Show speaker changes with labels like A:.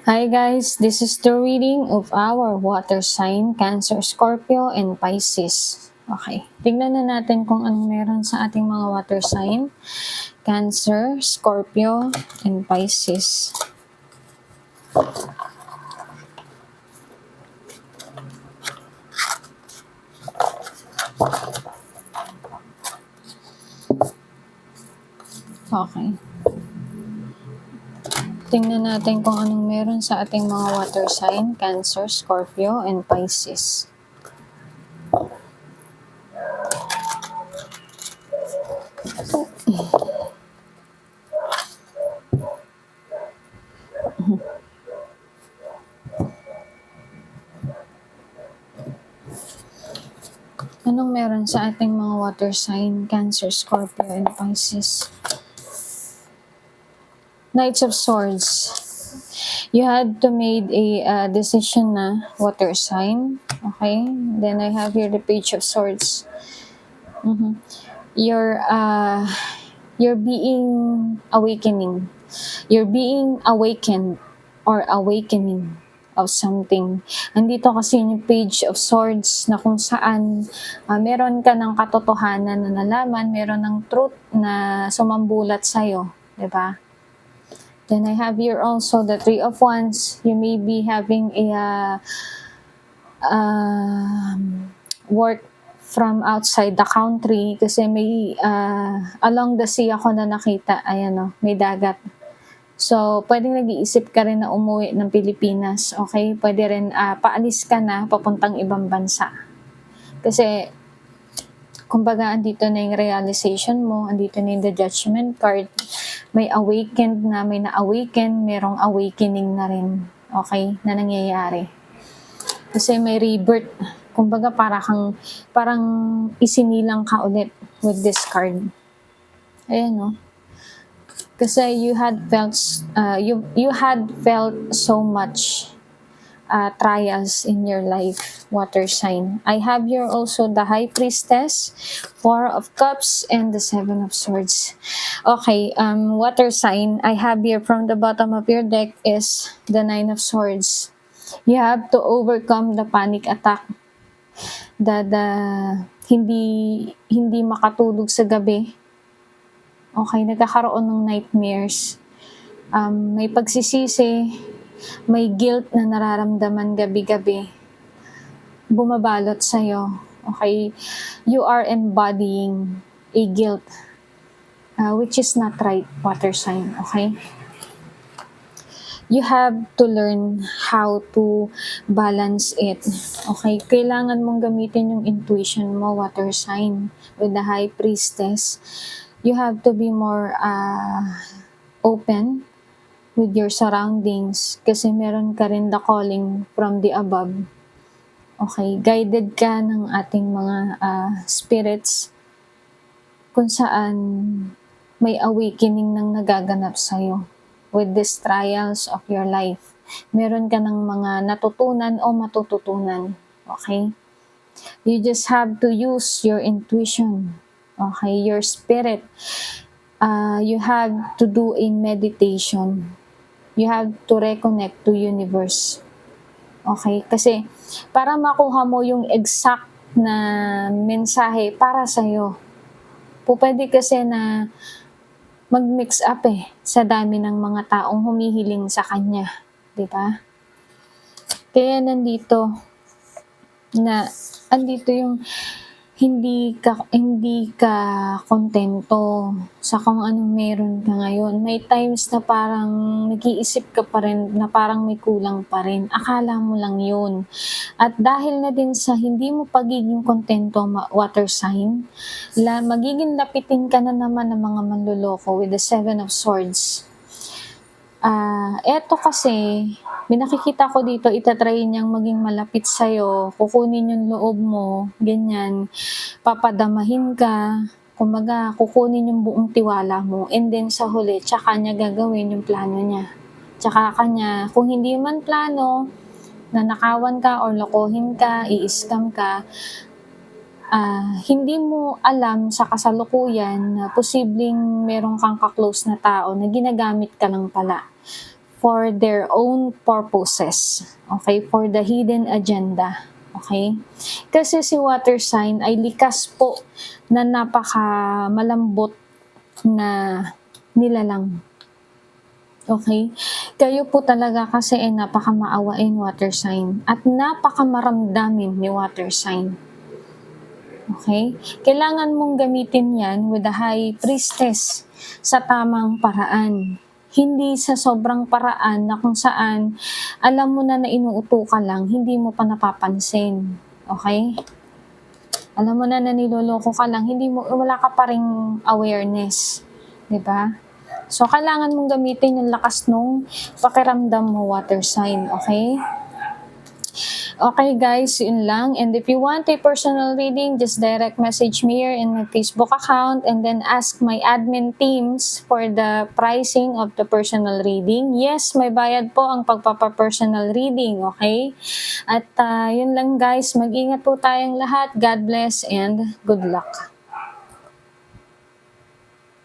A: Hi guys, this is the reading of our water sign, Cancer, Scorpio, and Pisces. Okay, tignan na natin kung anong meron sa ating mga water sign, Cancer, Scorpio, and Pisces. Okay. Tingnan natin kung anong meron sa ating mga water sign, Cancer, Scorpio, and Pisces. Anong meron sa ating mga water sign, Cancer, Scorpio, and Pisces? Knights of Swords. You had to made a decision na water sign. Okay? Then I have here the Page of Swords. You're being awakening. You're being awakened or awakening of something. Andito kasi yung Page of Swords na kung saan meron ka ng katotohanan na nalaman, meron ng truth na sumambulat sa'yo. Diba? Then I have here also the Three of Wands. You may be having a work from outside the country kasi may along the sea ako na nakita. Ayan may dagat. So, pwedeng nag-iisip ka rin na umuwi ng Pilipinas. Okay? Pwede rin paalis ka na papuntang ibang bansa. Kasi kumbaga, andito na yung realization mo, andito na yung the judgment card, may awakened na, may na-awaken, merong awakening na rin, okay, na nangyayari. Kasi may rebirth, kumbaga parang isinilang ka ulit with this card. Ayan, Kasi you had felt so much trials in your life, water sign. I have here also the High Priestess, Four of Cups, and the Seven of Swords. Okay, water sign, I have here from the bottom of your deck is the Nine of Swords. You have to overcome the panic attack, the hindi makatulog sa gabi. Okay, nagkakaroon ng nightmares. May pagsisisi, may guilt na nararamdaman gabi-gabi, bumabalot sa'yo. Okay? You are embodying a guilt, which is not right, water sign. Okay? You have to learn how to balance it. Okay? Kailangan mong gamitin yung intuition mo, water sign, with the High Priestess. You have to be more open with your surroundings kasi meron ka rin the calling from the above. Okay, guided ka ng ating mga spirits kung saan may awakening nang nagaganap sa'yo with these trials of your life. Meron ka ng mga natutunan o matututunan. Okay? You just have to use your intuition. Okay? Your spirit. You have to do a meditation. You have to reconnect to universe. Okay? Kasi para makuha mo yung exact na mensahe para sa'yo, pwede kasi na mag-mix up sa dami ng mga taong humihiling sa kanya. Diba? Kaya andito yung hindi ka kontento sa kung anong meron ka ngayon. May times na parang nag-iisip ka pa rin na parang may kulang pa rin. Akala mo lang yun. At dahil na din sa hindi mo pagiging kontento, water sign, magiging lapitin ka na naman ng mga manloloko with the Seven of Swords. Eto kasi, may nakikita ko dito, itatry niyang maging malapit sa'yo, kukunin yung loob mo, ganyan, papadamahin ka, kumbaga, kukunin yung buong tiwala mo, and then sa huli, tsaka niya gagawin yung plano niya. Tsaka kanya, kung hindi man plano, nanakawan ka or lokohin ka, i-scam ka, hindi mo alam sa kasalukuyan na posibleng meron kang ka-close na tao na ginagamit ka lang pala for their own purposes. Okay? For the hidden agenda. Okay? Kasi si water sign ay likas po na napaka malambot na nilalang. Okay? Kayo po talaga kasi ay napaka-maawain water sign at napaka-maramdamin ni water sign. Okay? Kailangan mong gamitin yan with the high priestess sa tamang paraan. Hindi sa sobrang paraan na kung saan alam mo na inuuto ka lang, hindi mo pa napapansin. Okay? Alam mo na niloloko ka lang, wala ka pa ring awareness. 'Di ba? So, kailangan mong gamitin yung lakas nung pakiramdam mo, water sign, okay? Okay guys, yun lang. And if you want a personal reading, just direct message me here in my Facebook account and then ask my admin teams for the pricing of the personal reading. Yes, may bayad po ang pagpapa-personal reading, okay? At yun lang guys, mag-ingat po tayong lahat. God bless and good luck.